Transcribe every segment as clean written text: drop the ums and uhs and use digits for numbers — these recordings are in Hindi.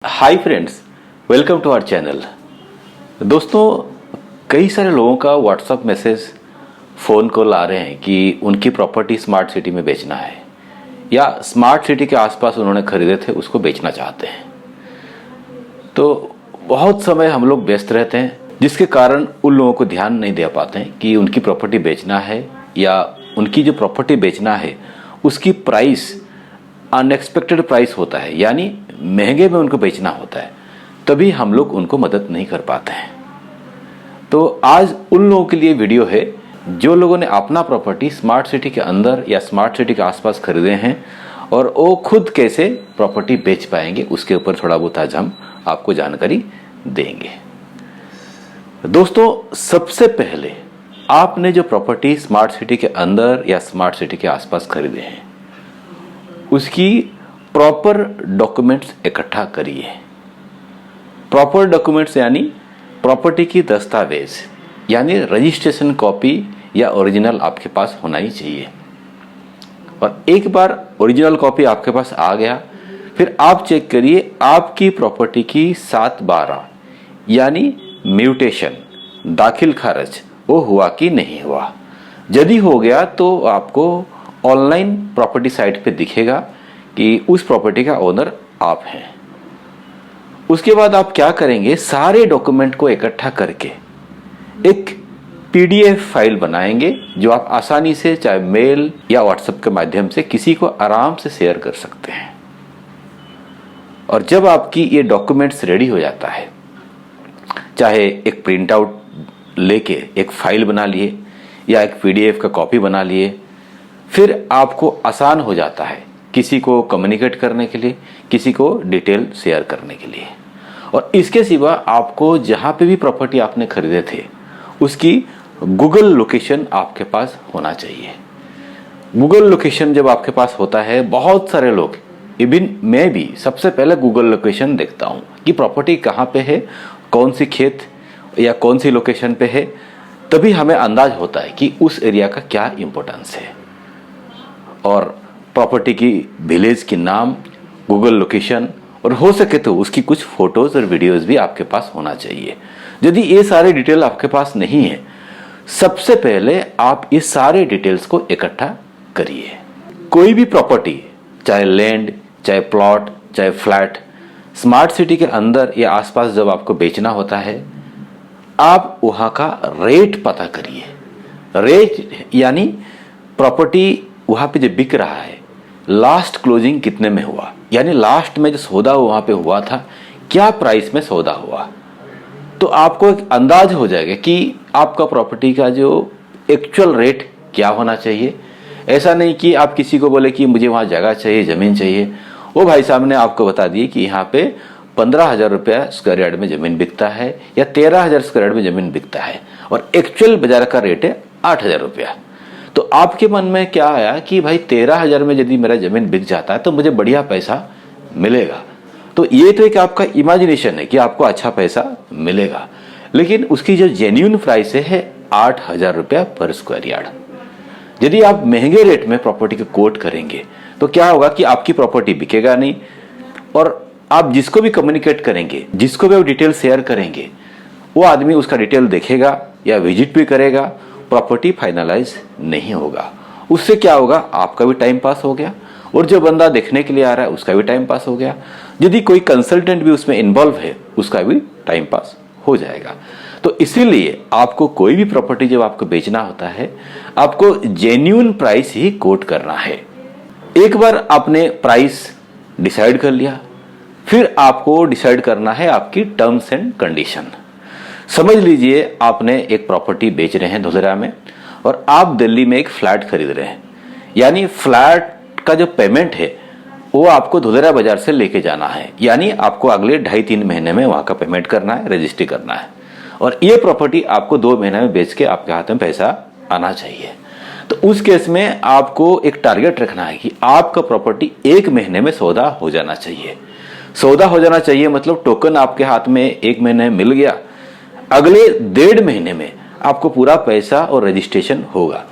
Hi friends, welcome to our channel. दोस्तों, कई सारे लोगों का व्हाट्सएप मैसेज, फ़ोन कॉल आ रहे हैं कि उनकी प्रॉपर्टी स्मार्ट सिटी में बेचना है या स्मार्ट सिटी के आसपास उन्होंने खरीदे थे उसको बेचना चाहते हैं। तो बहुत समय हम लोग व्यस्त रहते हैं, जिसके कारण उन लोगों को ध्यान नहीं दे पाते हैं कि उनकी प्रॉपर्टी बेचना है या उनकी जो प्रॉपर्टी बेचना है उसकी प्राइस अनएक्सपेक्टेड प्राइस होता है, यानी महंगे में उनको बेचना होता है, तभी हम लोग उनको मदद नहीं कर पाते हैं। तो आज उन लोगों के लिए वीडियो है जो लोगों ने अपना प्रॉपर्टी स्मार्ट सिटी के अंदर या स्मार्ट सिटी के आसपास खरीदे हैं और वो खुद कैसे प्रॉपर्टी बेच पाएंगे, उसके ऊपर थोड़ा बहुत आज हम आपको जानकारी देंगे। दोस्तों, सबसे पहले आपने जो प्रॉपर्टी स्मार्ट सिटी के अंदर या स्मार्ट सिटी के आसपास खरीदे हैं उसकी प्रॉपर डॉक्यूमेंट्स इकट्ठा करिए। प्रॉपर डॉक्यूमेंट्स यानी प्रॉपर्टी की दस्तावेज, यानी रजिस्ट्रेशन कॉपी या ओरिजिनल आपके पास होना ही चाहिए। और एक बार ओरिजिनल कॉपी आपके पास आ गया, फिर आप चेक करिए आपकी प्रॉपर्टी की 7/12 यानी म्यूटेशन, दाखिल खारिज वो हुआ कि नहीं हुआ। यदि हो गया तो आपको ऑनलाइन प्रॉपर्टी साइट पे दिखेगा कि उस प्रॉपर्टी का ओनर आप हैं। उसके बाद आप क्या करेंगे, सारे डॉक्यूमेंट को इकट्ठा करके एक पीडीएफ फाइल बनाएंगे जो आप आसानी से चाहे मेल या व्हाट्सएप के माध्यम से किसी को आराम से शेयर कर सकते हैं। और जब आपकी ये डॉक्यूमेंट्स रेडी हो जाता है, चाहे एक प्रिंट आउट लेके एक फाइल बना लिए या एक पीडीएफ का कॉपी बना लिए, फिर आपको आसान हो जाता है किसी को कम्युनिकेट करने के लिए, किसी को डिटेल शेयर करने के लिए। और इसके सिवा आपको जहाँ पे भी प्रॉपर्टी आपने खरीदे थे उसकी गूगल लोकेशन आपके पास होना चाहिए। गूगल लोकेशन जब आपके पास होता है, बहुत सारे लोग, इवन मैं भी सबसे पहले गूगल लोकेशन देखता हूँ कि प्रॉपर्टी कहाँ पे है, कौन सी खेत या कौन सी लोकेशन पे है, तभी हमें अंदाज होता है कि उस एरिया का क्या इम्पोर्टेंस है। और प्रॉपर्टी की विलेज की नाम, गूगल लोकेशन, और हो सके तो उसकी कुछ फोटोज और वीडियोस भी आपके पास होना चाहिए। यदि ये सारे डिटेल आपके पास नहीं है, सबसे पहले आप ये सारे डिटेल्स को इकट्ठा करिए। कोई भी प्रॉपर्टी, चाहे लैंड, चाहे प्लॉट, चाहे फ्लैट, स्मार्ट सिटी के अंदर या आसपास जब आपको बेचना होता है, आप वहाँ का रेट पता करिए। रेट यानी प्रॉपर्टी वहाँ पे जो बिक रहा है, लास्ट क्लोजिंग कितने में हुआ, यानी लास्ट में जो सौदा वहाँ पे हुआ था क्या प्राइस में सौदा हुआ। तो आपको एक अंदाज हो जाएगा कि आपका प्रॉपर्टी का जो एक्चुअल रेट क्या होना चाहिए। ऐसा नहीं कि आप किसी को बोले कि मुझे वहाँ जगह चाहिए, ज़मीन चाहिए, वो भाई साहब ने आपको बता दिए कि यहाँ पे 15,000 रुपया स्क्वायर यार्ड में ज़मीन बिकता है या 13,000 स्क्वायर यार्ड में ज़मीन बिकता है और एक्चुअल बाजार का रेट है 8,000 रुपया। तो आपके मन में क्या आया कि भाई 13,000 में यदि मेरा जमीन बिक जाता है तो मुझे बढ़िया पैसा मिलेगा। तो ये तो एक आपका इमेजिनेशन है कि आपको अच्छा पैसा मिलेगा, लेकिन उसकी जो जेन्युइन प्राइस है 8,000 रुपया पर स्क्वायर यार्ड। यदि आप महंगे रेट में प्रॉपर्टी को कोट करेंगे तो क्या होगा कि आपकी प्रॉपर्टी बिकेगा नहीं, और आप जिसको भी कम्युनिकेट करेंगे, जिसको भी आप डिटेल शेयर करेंगे, वो आदमी उसका डिटेल देखेगा या विजिट भी करेगा, प्रॉपर्टी फाइनलाइज नहीं होगा। उससे क्या होगा, आपका भी टाइम पास हो गया और जो बंदा देखने के लिए आ रहा है उसका भी टाइम पास हो गया। यदि कोई कंसल्टेंट भी उसमें इन्वॉल्व है उसका भी टाइम पास हो जाएगा। तो इसीलिए आपको कोई भी प्रॉपर्टी जब आपको बेचना होता है, आपको जेन्युइन प्राइस ही कोट करना है। एक बार आपने प्राइस डिसाइड कर लिया, फिर आपको डिसाइड करना है आपकी टर्म्स एंड कंडीशन। समझ लीजिए आपने एक प्रॉपर्टी बेच रहे हैं धुलेरा में और आप दिल्ली में एक फ्लैट खरीद रहे हैं, यानी फ्लैट का जो पेमेंट है वो आपको धुलेरा बाजार से लेके जाना है, यानी आपको अगले 2.5-3 महीने में वहाँ का पेमेंट करना है, रजिस्ट्री करना है, और ये प्रॉपर्टी आपको 2 महीने में बेच के आपके हाथ में पैसा आना चाहिए। तो उस केस में आपको एक टारगेट रखना है कि आपका प्रॉपर्टी 1 महीने में सौदा हो जाना चाहिए। सौदा हो जाना चाहिए मतलब टोकन आपके हाथ में 1 महीने में मिल गया, अगले 1.5 महीने में आपको पूरा पैसा और रजिस्ट्रेशन होगा,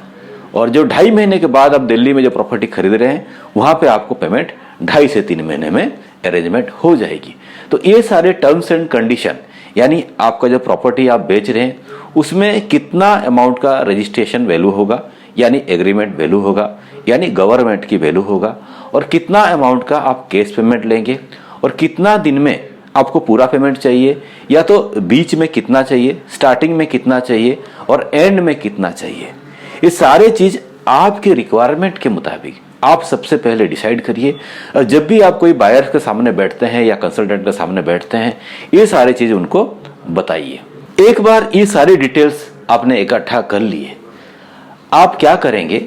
और जो 2.5 महीने के बाद आप दिल्ली में जो प्रॉपर्टी खरीद रहे हैं वहां पे आपको पेमेंट 2.5 से 3 महीने में अरेंजमेंट हो जाएगी। तो ये सारे टर्म्स एंड कंडीशन, यानी आपका जो प्रॉपर्टी आप बेच रहे हैं उसमें कितना अमाउंट का रजिस्ट्रेशन वैल्यू होगा, यानी एग्रीमेंट वैल्यू होगा, यानी गवर्नमेंट की वैल्यू होगा, और कितना अमाउंट का आप कैश पेमेंट लेंगे, और कितना दिन में आपको पूरा पेमेंट चाहिए, या तो बीच में कितना चाहिए, स्टार्टिंग में कितना चाहिए और एंड में कितना चाहिए। ये सारे चीज आपके रिक्वायरमेंट के मुताबिक आप सबसे पहले डिसाइड करिए। जब भी आप कोई बायर के सामने बैठते हैं या कंसल्टेंट के सामने बैठते हैं, ये सारी चीज उनको बताइए। एक बार ये सारी डिटेल्स आपने इकट्ठा कर लिए, आप क्या करेंगे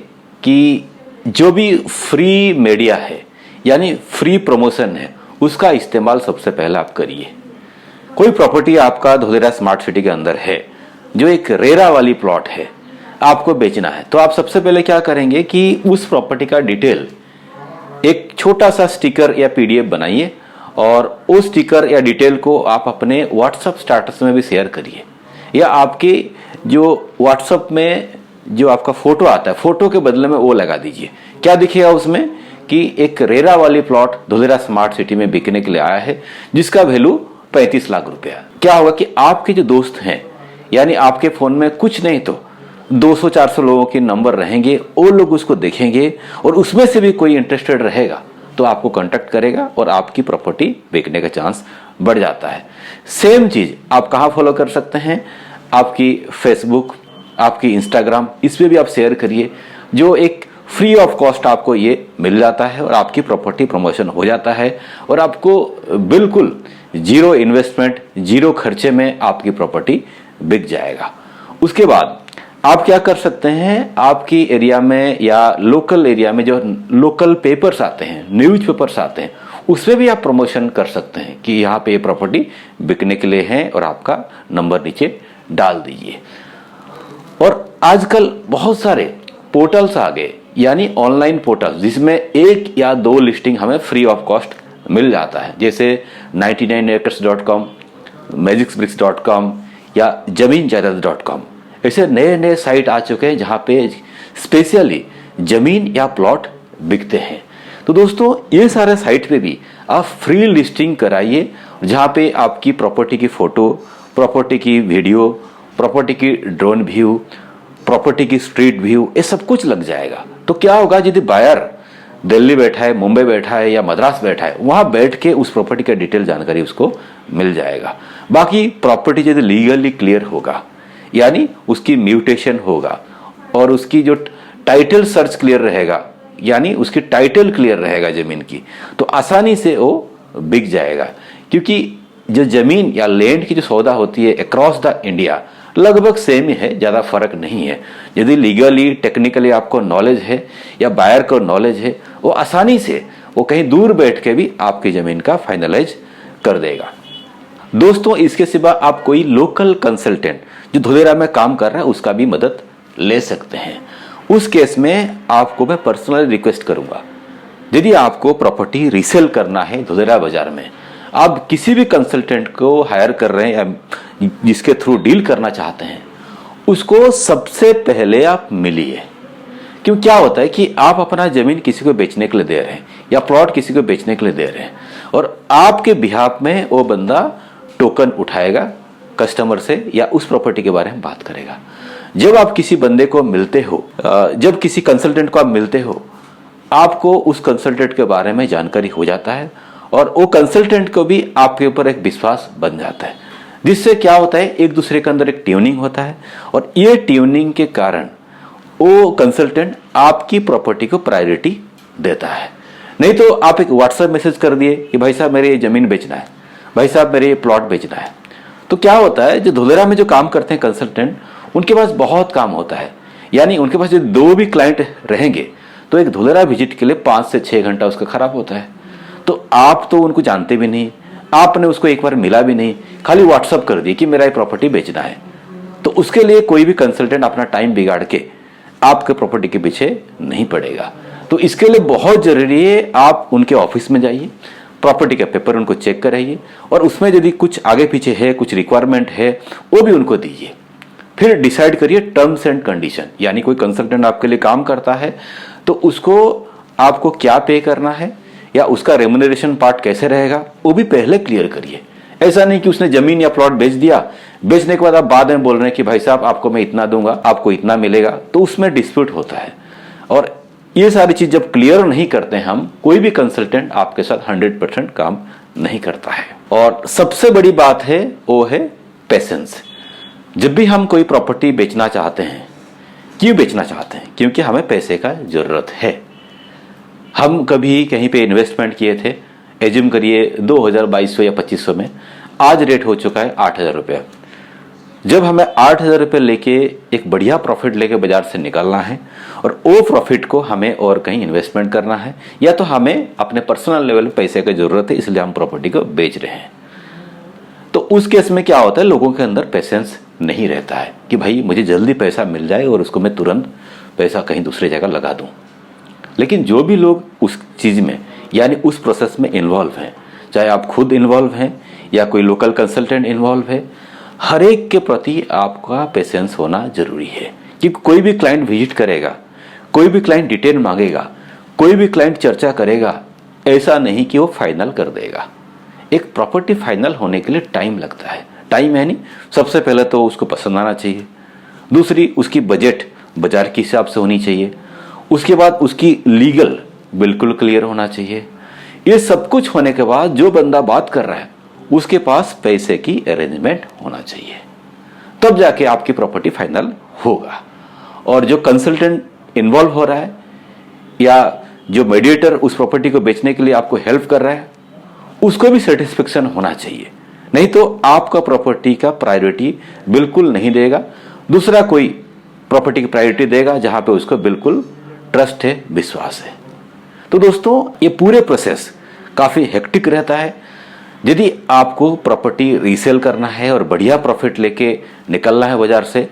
कि जो भी फ्री मीडिया है यानी फ्री प्रमोशन है उसका इस्तेमाल सबसे पहले आप करिए। कोई प्रॉपर्टी आपका धोलेरा स्मार्ट सिटी के अंदर है जो एक रेरा वाली प्लॉट है, आपको बेचना है, तो आप सबसे पहले क्या करेंगे कि उस प्रॉपर्टी का डिटेल एक छोटा सा स्टिकर या पीडीएफ बनाइए और उस स्टिकर या डिटेल को आप अपने व्हाट्सएप स्टेटस में भी शेयर करिए, या आपके जो व्हाट्सएप में जो आपका फोटो आता है फोटो के बदले में वो लगा दीजिए। क्या दिखेगा उसमें कि एक रेरा वाली प्लॉट धोलेरा स्मार्ट सिटी में बिकने के लिए आया है जिसका वैल्यू 35 लाख रुपया। क्या होगा कि आपके जो दोस्त हैं, यानी आपके फोन में कुछ नहीं तो 200-400 लोगों के नंबर रहेंगे, वो लोग उसको देखेंगे और उसमें से भी कोई इंटरेस्टेड रहेगा तो आपको कांटेक्ट करेगा और आपकी प्रॉपर्टी बेचने का चांस बढ़ जाता है। सेम चीज आप कहाँ फॉलो कर सकते हैं, आपकी फेसबुक, आपकी इंस्टाग्राम, इस पे भी आप शेयर करिए, जो एक फ्री ऑफ कॉस्ट आपको ये मिल जाता है और आपकी प्रॉपर्टी प्रमोशन हो जाता है और आपको बिल्कुल जीरो इन्वेस्टमेंट, जीरो खर्चे में आपकी प्रॉपर्टी बिक जाएगा। उसके बाद आप क्या कर सकते हैं, आपकी एरिया में या लोकल एरिया में जो लोकल पेपर्स आते हैं, न्यूज पेपर्स आते हैं, उसमें भी आप प्रमोशन कर सकते हैं कि यहाँ पे ये प्रॉपर्टी बिकने के लिए है और आपका नंबर नीचे डाल दीजिए। और आजकल बहुत सारे पोर्टल्स आ गए, यानी ऑनलाइन पोर्टल जिसमें 1 या 2 लिस्टिंग हमें फ्री ऑफ कॉस्ट मिल जाता है, जैसे 99acres.com, magicbricks.com या जमीनजायदाद.com। ऐसे नए नए साइट आ चुके हैं जहां पे स्पेशली जमीन या प्लॉट बिकते हैं। तो दोस्तों ये सारे साइट पे भी आप फ्री लिस्टिंग कराइए, जहां पे आपकी प्रॉपर्टी की फोटो, प्रॉपर्टी की वीडियो, प्रॉपर्टी की ड्रोन व्यू, प्रॉपर्टी की स्ट्रीट व्यू, ये सब कुछ लग जाएगा। तो क्या होगा, यदि बायर दिल्ली बैठा है, मुंबई बैठा है या मद्रास बैठा है, वहां बैठ के उस प्रॉपर्टी का डिटेल जानकारी उसको मिल जाएगा। बाकी प्रॉपर्टी यदि लीगली क्लियर होगा, यानी उसकी म्यूटेशन होगा और उसकी जो टाइटल सर्च क्लियर रहेगा, यानी उसकी टाइटल क्लियर रहेगा जमीन की, तो आसानी से वो बिक जाएगा। क्योंकि जो जमीन या लैंड की जो सौदा होती है अक्रॉस द इंडिया लगभग सेम ही है, ज्यादा फर्क नहीं है। यदि लीगली टेक्निकली आपको नॉलेज है या बायर को नॉलेज है, वो आसानी से वो कहीं दूर बैठ के भी आपकी जमीन का फाइनलाइज कर देगा। दोस्तों इसके सिवा आप कोई लोकल कंसल्टेंट जो धोलेरा में काम कर रहा है उसका भी मदद ले सकते हैं। उस केस में आपको मैं पर्सनली रिक्वेस्ट करूंगा, यदि आपको प्रॉपर्टी रीसेल करना है धोलेरा बाजार में, आप किसी भी कंसल्टेंट को हायर कर रहे हैं या जिसके थ्रू डील करना चाहते हैं, उसको सबसे पहले आप मिलिए। क्यों, क्या होता है कि आप अपना जमीन किसी को बेचने के लिए दे रहे हैं या प्लॉट किसी को बेचने के लिए दे रहे हैं और आपके बिहाफ में वो बंदा टोकन उठाएगा कस्टमर से या उस प्रॉपर्टी के बारे में बात करेगा। जब आप किसी बंदे को मिलते हो, जब किसी कंसल्टेंट को आप मिलते हो, आपको उस कंसल्टेंट के बारे में जानकारी हो जाता है और वो कंसल्टेंट को भी आपके ऊपर एक विश्वास बन जाता है, जिससे क्या होता है एक दूसरे के अंदर एक ट्यूनिंग होता है और ये ट्यूनिंग के कारण वो कंसल्टेंट आपकी प्रॉपर्टी को प्रायोरिटी देता है। नहीं तो आप एक व्हाट्सएप मैसेज कर दिए कि भाई साहब मेरे ये जमीन बेचना है, भाई साहब मेरे ये प्लॉट बेचना है, तो क्या होता है जो धोलेरा में जो काम करते हैं कंसल्टेंट, उनके पास बहुत काम होता है। यानी उनके पास यदि 2 भी क्लाइंट रहेंगे तो एक धोलेरा विजिट के लिए 5 से 6 घंटा उसका खराब होता है। तो आप तो उनको जानते भी नहीं, आपने उसको एक बार मिला भी नहीं, खाली व्हाट्सअप कर दी कि मेरा ये प्रॉपर्टी बेचना है, तो उसके लिए कोई भी कंसल्टेंट अपना टाइम बिगाड़ के आपके प्रॉपर्टी के पीछे नहीं पड़ेगा। तो इसके लिए बहुत जरूरी है आप उनके ऑफिस में जाइए, प्रॉपर्टी के पेपर उनको चेक कराइए और उसमें यदि कुछ आगे पीछे है, कुछ रिक्वायरमेंट है, वो भी उनको दीजिए। फिर डिसाइड करिए टर्म्स एंड कंडीशन, यानी कोई कंसल्टेंट आपके लिए काम करता है तो उसको आपको क्या पे करना है, या उसका रेम्यूनरेशन पार्ट कैसे रहेगा वो भी पहले क्लियर करिए। ऐसा नहीं कि उसने जमीन या प्लॉट बेच दिया, बेचने के बाद आप बाद में बोल रहे हैं कि भाई साहब आपको मैं इतना दूंगा, आपको इतना मिलेगा, तो उसमें डिस्प्यूट होता है। और ये सारी चीज जब क्लियर नहीं करते हैं हम, कोई भी कंसल्टेंट आपके साथ 100% काम नहीं करता है। और सबसे बड़ी बात है वो है पेशेंस। जब भी हम कोई प्रॉपर्टी बेचना चाहते हैं, क्यों बेचना चाहते हैं? क्योंकि हमें पैसे का जरूरत है। हम कभी कहीं पे इन्वेस्टमेंट किए थे, एज्यूम करिए 2022 या 2500 में, आज रेट हो चुका है 8,000 रुपया। जब हमें 8,000 रुपये लेके एक बढ़िया प्रॉफिट लेके बाजार से निकलना है और वो प्रॉफिट को हमें और कहीं इन्वेस्टमेंट करना है, या तो हमें अपने पर्सनल लेवल पे पैसे की जरूरत है इसलिए हम प्रॉपर्टी को बेच रहे हैं, तो उस केस में क्या होता है, लोगों के अंदर पेशेंस नहीं रहता है कि भाई मुझे जल्दी पैसा मिल जाए और उसको मैं तुरंत पैसा कहीं दूसरी जगह लगा दूं। लेकिन जो भी लोग उस चीज़ में यानी उस प्रोसेस में इन्वॉल्व हैं, चाहे आप खुद इन्वॉल्व हैं या कोई लोकल कंसल्टेंट इन्वॉल्व है, हर एक के प्रति आपका पेशेंस होना जरूरी है। क्योंकि कोई भी क्लाइंट विजिट करेगा, कोई भी क्लाइंट डिटेल मांगेगा, कोई भी क्लाइंट चर्चा करेगा, ऐसा नहीं कि वो फाइनल कर देगा। एक प्रॉपर्टी फाइनल होने के लिए टाइम लगता है। टाइम है नहीं, सबसे पहले तो उसको पसंद आना चाहिए, दूसरी उसकी बजट बाजार के हिसाब से होनी चाहिए, उसके बाद उसकी लीगल बिल्कुल क्लियर होना चाहिए। ये सब कुछ होने के बाद जो बंदा बात कर रहा है उसके पास पैसे की अरेंजमेंट होना चाहिए, तब जाके आपकी प्रॉपर्टी फाइनल होगा। और जो कंसल्टेंट इन्वॉल्व हो रहा है या जो मीडिएटर उस प्रॉपर्टी को बेचने के लिए आपको हेल्प कर रहा है उसको भी सेटिस्फेक्शन होना चाहिए, नहीं तो आपका प्रॉपर्टी का प्रायोरिटी बिल्कुल नहीं देगा, दूसरा कोई प्रॉपर्टी की प्रायोरिटी देगा जहां पे उसको बिल्कुल ट्रस्ट है, विश्वास है। तो दोस्तों ये पूरे प्रोसेस काफी हेक्टिक रहता है। यदि आपको प्रॉपर्टी रीसेल करना है और बढ़िया प्रॉफिट लेके निकलना है बाजार से,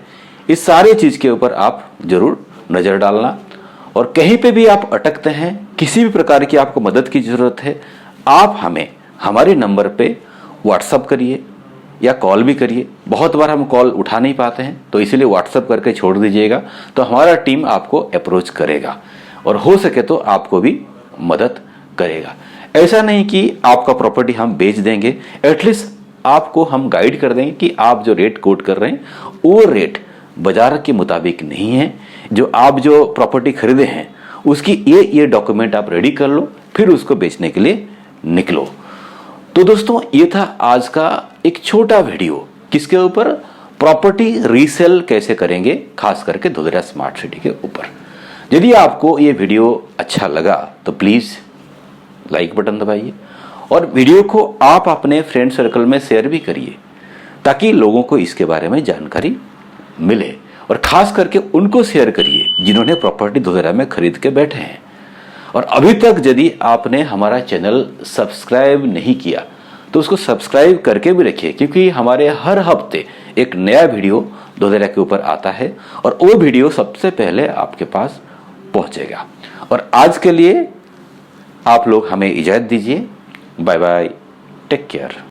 इस सारे चीज के ऊपर आप जरूर नजर डालना। और कहीं पे भी आप अटकते हैं, किसी भी प्रकार की आपको मदद की जरूरत है, आप हमें हमारे नंबर पे व्हाट्सअप करिए या कॉल भी करिए। बहुत बार हम कॉल उठा नहीं पाते हैं, तो इसीलिए व्हाट्सअप करके छोड़ दीजिएगा, तो हमारा टीम आपको अप्रोच करेगा और हो सके तो आपको भी मदद करेगा। ऐसा नहीं कि आपका प्रॉपर्टी हम बेच देंगे, एटलीस्ट आपको हम गाइड कर देंगे कि आप जो रेट कोट कर रहे हैं वो रेट बाजार के मुताबिक नहीं है। जो प्रॉपर्टी खरीदे हैं उसकी ये डॉक्यूमेंट आप रेडी कर लो, फिर उसको बेचने के लिए निकलो। तो दोस्तों ये था आज का एक छोटा वीडियो, किसके ऊपर? प्रॉपर्टी रीसेल कैसे करेंगे, खास करके धोलेरा स्मार्ट सिटी के ऊपर। यदि आपको ये वीडियो अच्छा लगा तो प्लीज लाइक बटन दबाइए और वीडियो को आप अपने फ्रेंड सर्कल में शेयर भी करिए, ताकि लोगों को इसके बारे में जानकारी मिले। और खास करके उनको शेयर करिए जिन्होंने प्रॉपर्टी धोलेरा में खरीद के बैठे हैं। और अभी तक यदि आपने हमारा चैनल सब्सक्राइब नहीं किया तो उसको सब्सक्राइब करके भी रखिए, क्योंकि हमारे हर हफ्ते एक नया वीडियो धोलेरा के ऊपर आता है और वो वीडियो सबसे पहले आपके पास पहुंचेगा। और आज के लिए आप लोग हमें इजाजत दीजिए। Bye bye, take care.